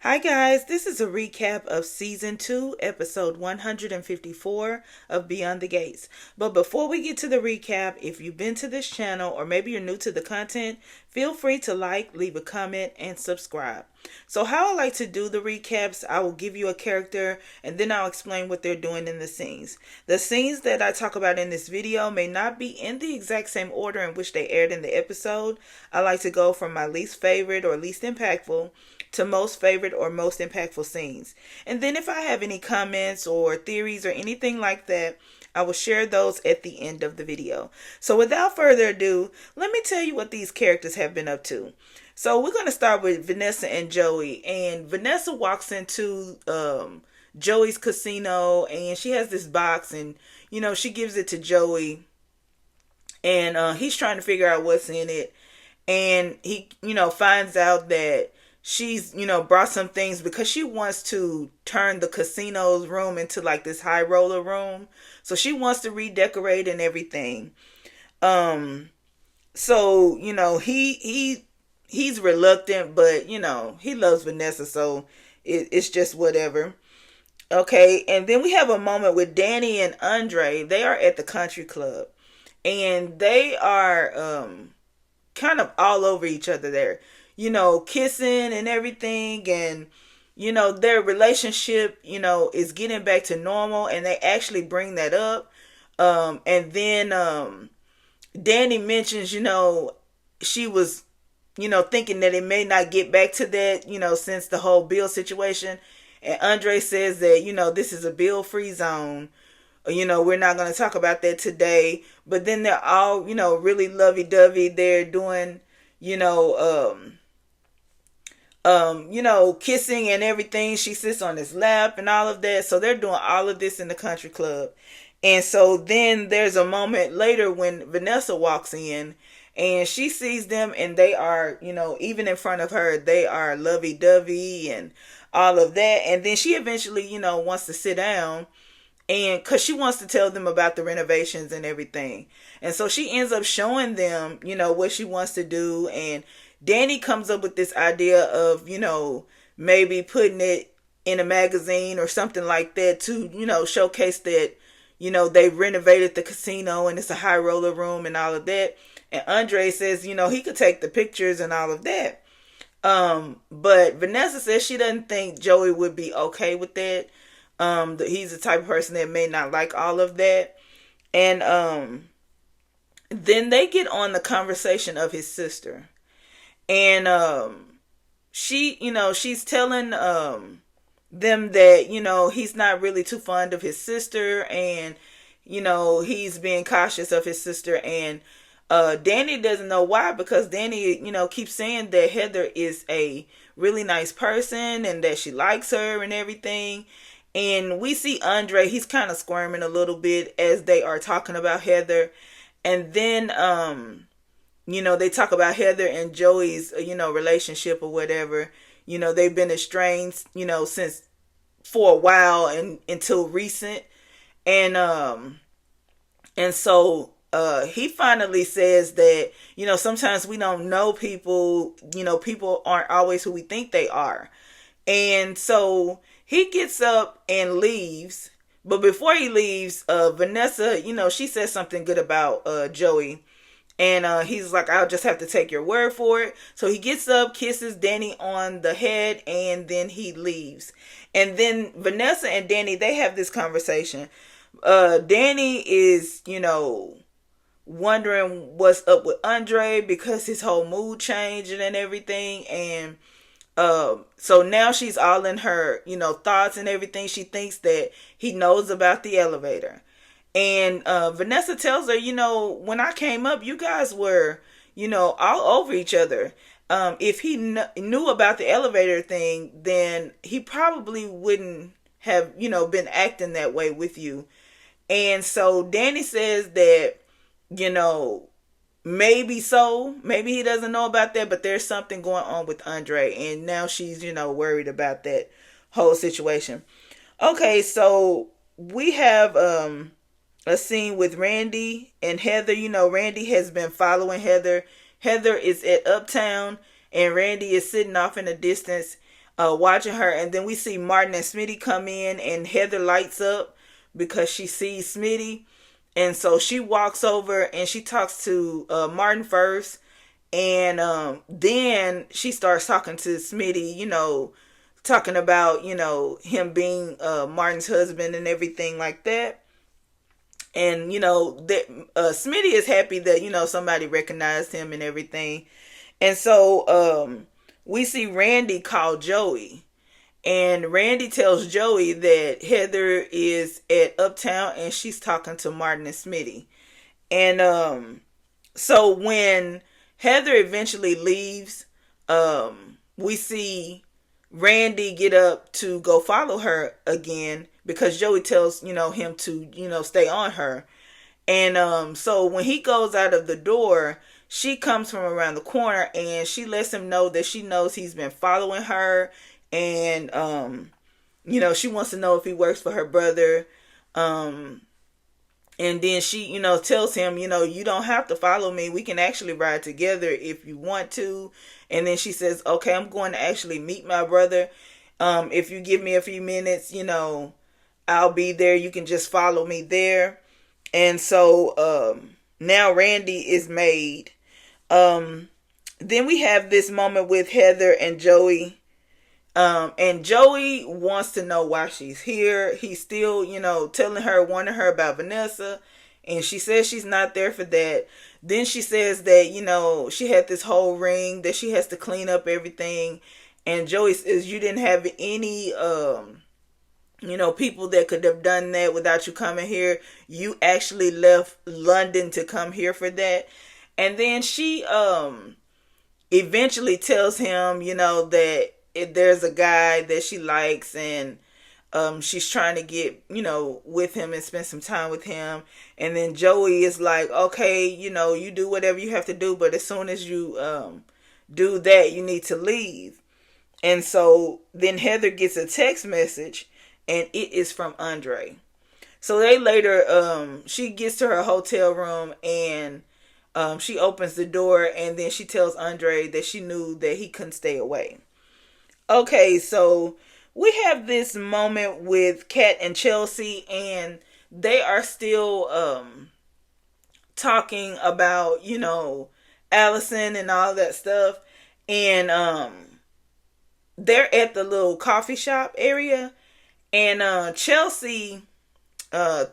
Hi, guys. This is a recap of Season 2, Episode 154 of Beyond the Gates. But before we get to the recap, if you've been to this channel or maybe you're new to the content, feel free to like, leave a comment, and subscribe. So, how I like to do the recaps, I will give you a character and then I'll explain what they're doing in the scenes. The scenes that I talk about in this video may not be in the exact same order in which they aired in the episode. I like to go from my least favorite or least impactful to most favorite or most impactful scenes. And then if I have any comments or theories or anything like that, I will share those at the end of the video. So without further ado, let me tell you what these characters have been up to. So we're going to start with Vanessa and Joey. And Vanessa walks into Joey's casino and she has this box and, she gives it to Joey. And he's trying to figure out what's in it. And he, finds out that she's, brought some things because she wants to turn the casino's room into like this high roller room. So she wants to redecorate and everything. So, he's reluctant, but, he loves Vanessa, so it's just whatever. Okay, and then we have a moment with Danny and Andre. They are at the country club. And they are kind of all over each other there. Kissing and everything, and their relationship, is getting back to normal, and they actually bring that up. And then Danny mentions, she was, thinking that it may not get back to that, since the whole bill situation. And Andre says that, this is a bill-free zone. We're not going to talk about that today. But then they're all, really lovey-dovey. They're doing, kissing and everything. She sits on his lap and all of that. So they're doing all of this in the country club. And so then there's a moment later when Vanessa walks in and she sees them and they are, even in front of her, they are lovey-dovey and all of that. And then she eventually, wants to sit down. And because she wants to tell them about the renovations and everything. And so she ends up showing them, what she wants to do. And Danny comes up with this idea of, maybe putting it in a magazine or something like that to, showcase that, they renovated the casino and it's a high roller room and all of that. And Andre says, he could take the pictures and all of that. But Vanessa says she doesn't think Joey would be okay with that. He's the type of person that may not like all of that. And then they get on the conversation of his sister. And she, she's telling them that, he's not really too fond of his sister. And, he's being cautious of his sister. And Danny doesn't know why, because Danny, keeps saying that Heather is a really nice person and that she likes her and everything. And we see Andre, he's kind of squirming a little bit as they are talking about Heather. And then, they talk about Heather and Joey's, relationship or whatever. They've been estranged, since for a while and until recent. And so he finally says that, sometimes we don't know people, people aren't always who we think they are. And so he gets up and leaves. But before he leaves, Vanessa, she says something good about Joey. And he's like, I'll just have to take your word for it. So he gets up, kisses Danny on the head, and then he leaves. And then Vanessa and Danny, they have this conversation. Danny is, wondering what's up with Andre because his whole mood changed and everything. And so now she's all in her, thoughts and everything. She thinks that he knows about the elevator. And Vanessa tells her, when I came up, you guys were, all over each other. If he knew about the elevator thing, then he probably wouldn't have, been acting that way with you. And so Danny says that, maybe so. Maybe he doesn't know about that, but there's something going on with Andre. And now she's, worried about that whole situation. Okay, so we have a scene with Randy and Heather. Randy has been following Heather. Heather is at Uptown and Randy is sitting off in the distance. watching her. And then we see Martin and Smitty come in, and Heather lights up because she sees Smitty. And so she walks over and she talks to Martin first. And then she starts talking to Smitty, talking about, him being Martin's husband and everything like that. And, that Smitty is happy that, somebody recognized him and everything. And so we see Randy call Joey. And Randy tells Joey that Heather is at Uptown and she's talking to Martin and Smitty. And so when Heather eventually leaves, we see Randy get up to go follow her again because Joey tells, him to, stay on her. And so when he goes out of the door, she comes from around the corner and she lets him know that she knows he's been following her. And, she wants to know if he works for her brother. And then she, tells him, you don't have to follow me. We can actually ride together if you want to. And then she says, okay, I'm going to actually meet my brother. If you give me a few minutes, I'll be there. You can just follow me there. And so now Randy is made. Then we have this moment with Heather and Joey. And Joey wants to know why she's here. He's still, telling her, warning her about Vanessa. And she says she's not there for that. Then she says that, she had this whole ring that she has to clean up everything. And Joey says, you didn't have any, people that could have done that without you coming here. You actually left London to come here for that. And then she, eventually tells him, that if there's a guy that she likes and she's trying to get, with him and spend some time with him. And then Joey is like, okay, you do whatever you have to do, but as soon as you do that, you need to leave. And so then Heather gets a text message and it is from Andre. So they later, she gets to her hotel room and she opens the door and then she tells Andre that she knew that he couldn't stay away. Okay, so we have this moment with Kat and Chelsea, and they are still talking about, Allison and all that stuff. And they're at the little coffee shop area, and Chelsea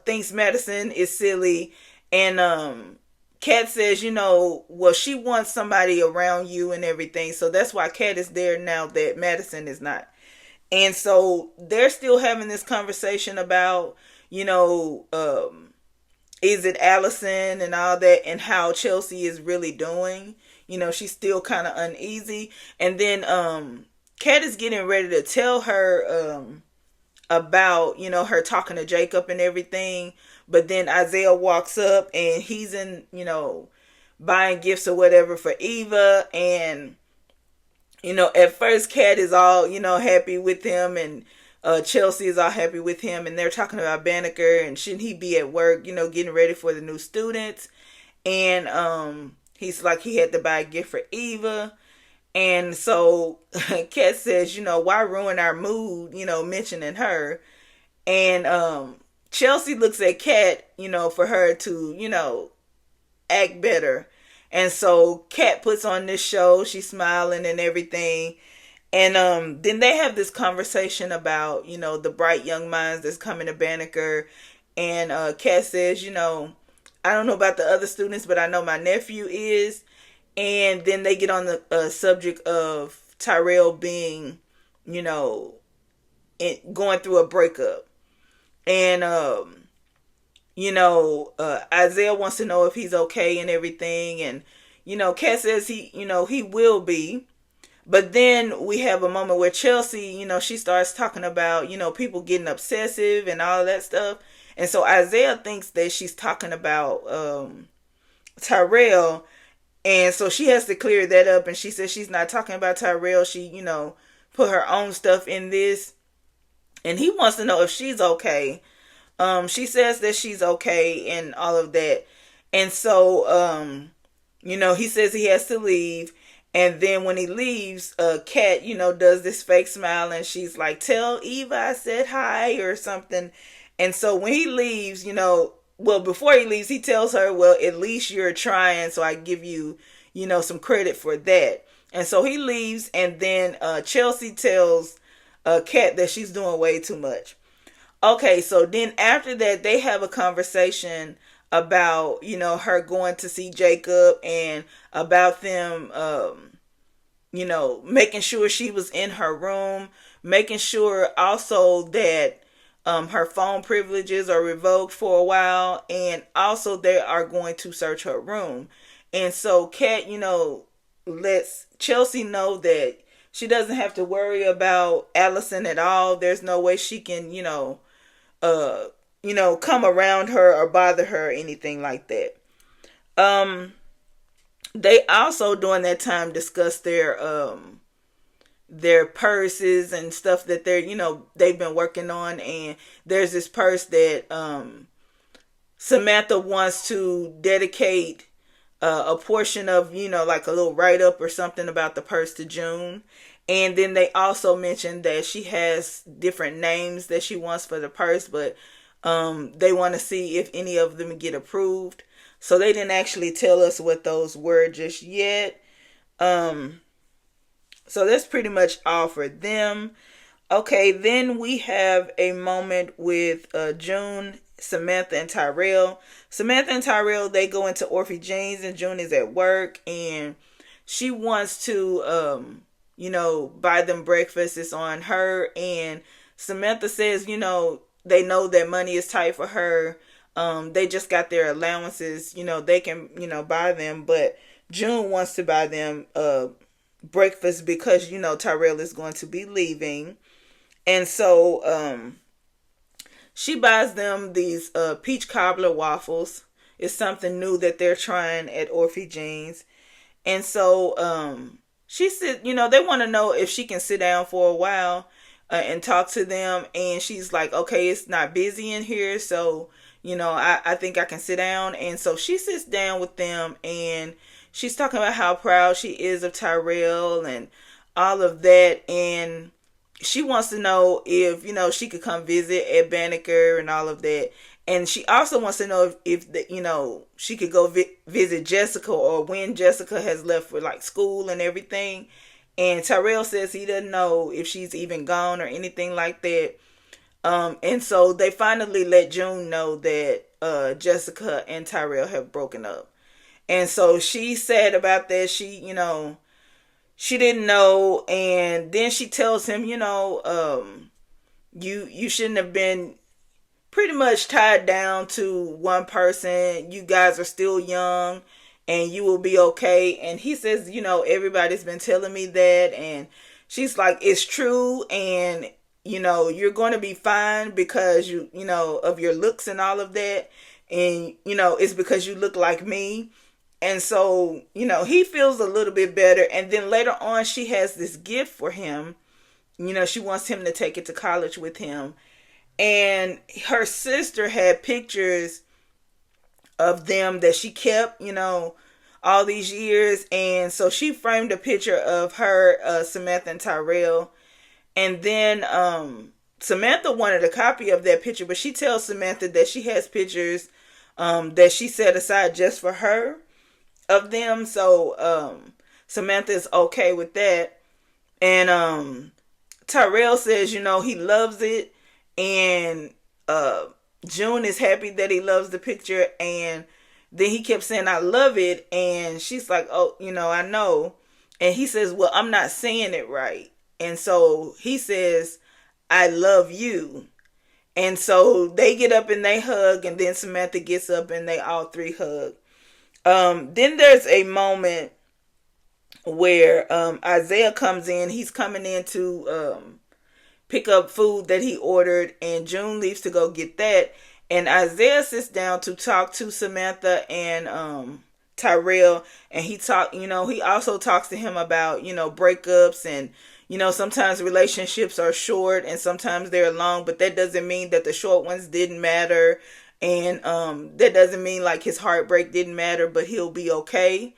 thinks Madison is silly, and Kat says, well, she wants somebody around you and everything. So that's why Kat is there now that Madison is not. And so they're still having this conversation about, is it Allison and all that, and how Chelsea is really doing. She's still kind of uneasy. And then Kat is getting ready to tell her about, her talking to Jacob and everything. But then Isaiah walks up and he's in, buying gifts or whatever for Eva. And, at first Kat is all, happy with him, and Chelsea is all happy with him. And they're talking about Banneker and shouldn't he be at work, getting ready for the new students. And he's like, he had to buy a gift for Eva. And so Kat says, why ruin our mood, mentioning her. And Chelsea looks at Kat, for her to, act better. And so Kat puts on this show. She's smiling and everything. And then they have this conversation about, the bright young minds that's coming to Banneker. And Kat says, I don't know about the other students, but I know my nephew is. And then they get on the subject of Tyrell being, going through a breakup. And, Isaiah wants to know if he's okay and everything. And, Kat says he will be. But then we have a moment where Chelsea, she starts talking about, people getting obsessive and all of that stuff. And so Isaiah thinks that she's talking about Tyrell. And so she has to clear that up. And she says she's not talking about Tyrell. She, put her own stuff in this. And he wants to know if she's okay. She says that she's okay and all of that. And so, he says he has to leave. And then when he leaves, Kat, does this fake smile, and she's like, "Tell Eva I said hi," or something. And so when he leaves, well, before he leaves, he tells her, "Well, at least you're trying, so I give you, some credit for that." And so he leaves, and then Chelsea tells Kat that she's doing way too much. Okay, so then after that, they have a conversation about, her going to see Jacob, and about them, making sure she was in her room, making sure also that her phone privileges are revoked for a while, and also they are going to search her room. And so Kat, lets Chelsea know that she doesn't have to worry about Allison at all. There's no way she can, come around her or bother her or anything like that. They also during that time discuss their purses and stuff that they've been working on. And there's this purse that Samantha wants to dedicate a portion of, like a little write-up or something about the purse to June. And then they also mentioned that she has different names that she wants for the purse, but they want to see if any of them get approved. So they didn't actually tell us what those were just yet. So that's pretty much all for them. Okay, then we have a moment with June, Samantha, and Tyrell. Samantha and Tyrell, they go into Orphe Jeans, and June is at work, and she wants to, buy them breakfast. It's on her, and Samantha says, they know that money is tight for her. They just got their allowances, they can, buy them, but June wants to buy them breakfast because, Tyrell is going to be leaving. And so she buys them these peach cobbler waffles. It's something new that they're trying at Orphe Jeans. And so she said, they want to know if she can sit down for a while and talk to them. And she's like, okay, it's not busy in here, so I think I can sit down. And so she sits down with them, and she's talking about how proud she is of Tyrell and all of that. And she wants to know if, she could come visit at Banneker and all of that. And she also wants to know if she could go visit Jessica, or when Jessica has left for like school and everything. And Tyrell says he doesn't know if she's even gone or anything like that. And so they finally let June know that Jessica and Tyrell have broken up. And so she's sad about that. She didn't know. And then she tells him, you shouldn't have been pretty much tied down to one person. You guys are still young, and you will be okay. And he says, everybody's been telling me that. And she's like, it's true. And, you're going to be fine because of your looks and all of that. And, it's because you look like me. And so, he feels a little bit better. And then later on, she has this gift for him. She wants him to take it to college with him. And her sister had pictures of them that she kept, all these years. And so she framed a picture of her, Samantha, and Tyrell. And then Samantha wanted a copy of that picture, but she tells Samantha that she has pictures that she set aside just for her of them. So Samantha is okay with that. And Tyrell says, he loves it. And June is happy that he loves the picture. And then he kept saying, I love it. And she's like, oh, I know. And he says, well, I'm not saying it right. And so he says, I love you. And so they get up and they hug. And then Samantha gets up and they all three hug. Then there's a moment where Isaiah comes in. He's coming in to pick up food that he ordered, and June leaves to go get that. And Isaiah sits down to talk to Samantha and Tyrell, and he also talks to him about breakups, and sometimes relationships are short and sometimes they're long, but that doesn't mean that the short ones didn't matter. And that doesn't mean like his heartbreak didn't matter, but he'll be okay.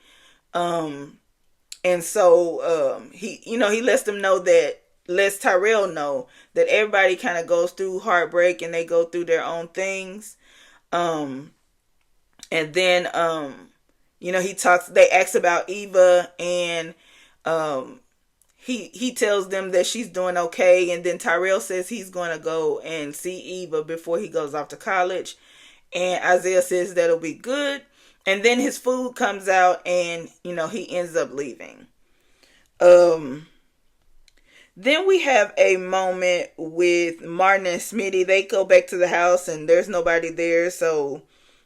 And so he lets them know that lets Tyrell know that everybody kind of goes through heartbreak and they go through their own things. Um, and then he talks. They ask about Eva, and um, he tells them that she's doing okay. And then Tyrell says he's going to go and see Eva before he goes off to college. And Isaiah says that'll be good. And then his food comes out, and he ends up leaving. Um, then we have a moment with Martin and Smitty. They go back to the house, and there's nobody there, so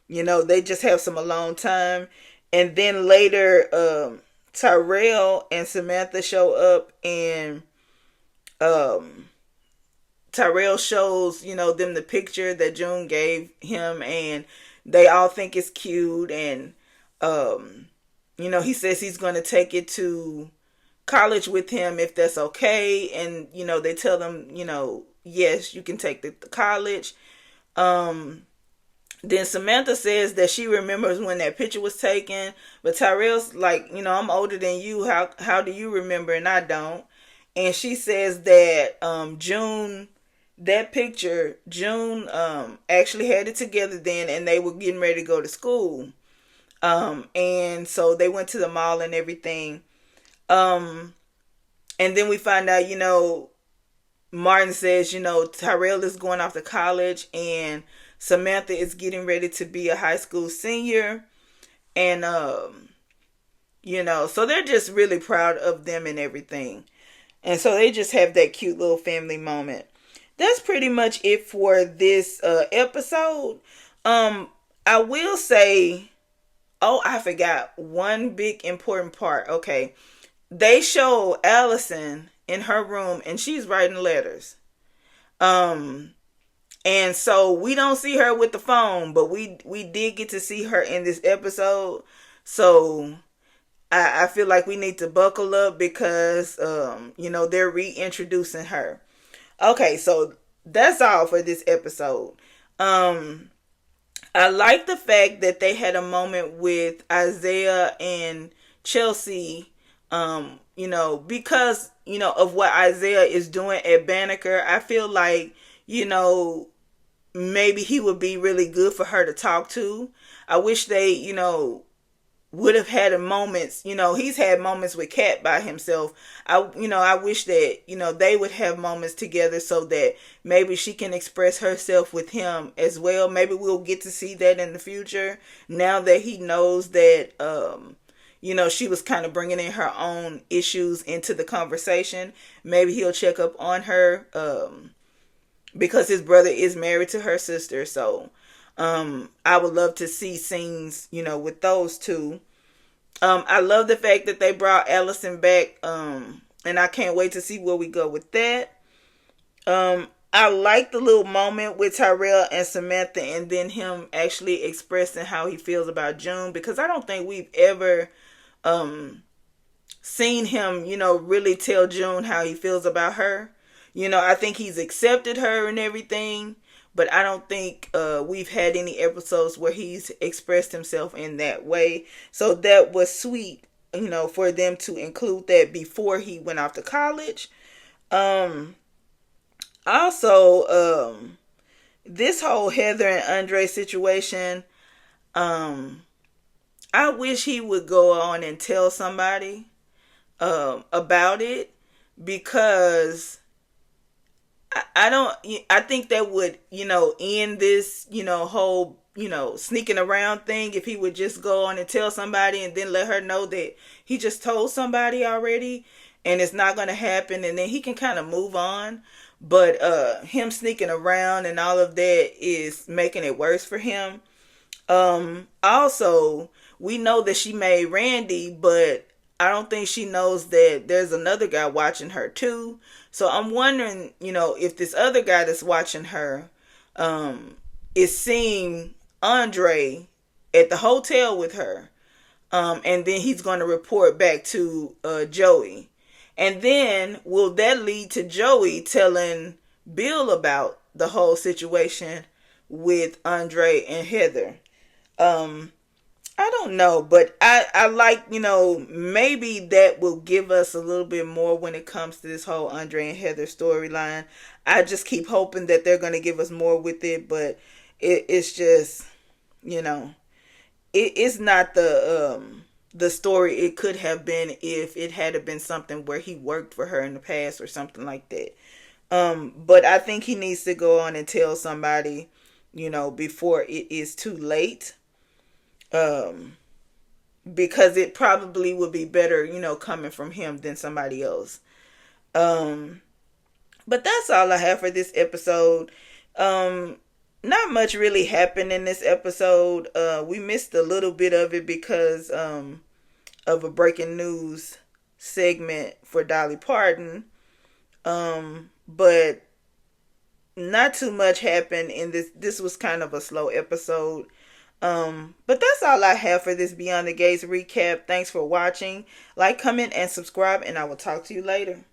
they just have some alone time. And then later, Tyrell and Samantha show up, and um, Tyrell shows them the picture that June gave him, and they all think it's cute. And he says he's going to take it to college with him if that's okay. And they tell them, yes, you can take it to college. Then Samantha says that she remembers when that picture was taken, but Tyrell's like, I'm older than you. How do you remember and I don't? And she says that June actually had it together then, and they were getting ready to go to school. And so they went to the mall and everything. And then we find out, Martin says, Tyrell is going off to college, and Samantha is getting ready to be a high school senior. And, so they're just really proud of them and everything. And so they just have that cute little family moment. That's pretty much it for this episode. I will say, I forgot one big important part. Okay. They show Allison in her room, and she's writing letters. And so we don't see her with the phone, but we did get to see her in this episode. So I feel like we need to buckle up because they're reintroducing her. Okay, so that's all for this episode. I like the fact that they had a moment with Isaiah and Chelsea, because, of what Isaiah is doing at Banneker. I feel like, maybe he would be really good for her to talk to. I wish they, would have had moments, he's had moments with Kat by himself. I wish that, they would have moments together so that maybe she can express herself with him as well. Maybe we'll get to see that in the future now that he knows that, she was kind of bringing in her own issues into the conversation. Maybe he'll check up on her, because his brother is married to her sister. So, I would love to see scenes, with those two. I love the fact that they brought Allison back, and I can't wait to see where we go with that. I like the little moment with Tyrell and Samantha, and then him actually expressing how he feels about June, because I don't think we've ever seen him, really tell June how he feels about her. I think he's accepted her and everything, but I don't think we've had any episodes where he's expressed himself in that way. So that was sweet, for them to include that before he went off to college. Also, this whole Heather and Andre situation, I wish he would go on and tell somebody about it, because I think that would, end this, whole, sneaking around thing, if he would just go on and tell somebody and then let her know that he just told somebody already and it's not going to happen, and then he can kind of move on. But him sneaking around and all of that is making it worse for him. Also, we know that she made Randy, but I don't think she knows that there's another guy watching her too. So I'm wondering, if this other guy that's watching her is seeing Andre at the hotel with her. And then he's going to report back to Joey. And then will that lead to Joey telling Bill about the whole situation with Andre and Heather? I don't know, but I like, maybe that will give us a little bit more when it comes to this whole Andre and Heather storyline. I just keep hoping that they're going to give us more with it, but it's just, you know, it's not the story it could have been if it had been something where he worked for her in the past or something like that. But I think he needs to go on and tell somebody, before it is too late. Um, because it probably would be better, coming from him than somebody else. Um, but that's all I have for this episode. Um, Not much really happened in this episode. We missed a little bit of it because of a breaking news segment for Dolly Parton. But not too much happened in this. This was kind of a slow episode. But that's all I have for this Beyond the Gates recap. Thanks for watching. Like, comment, and subscribe, and I will talk to you later.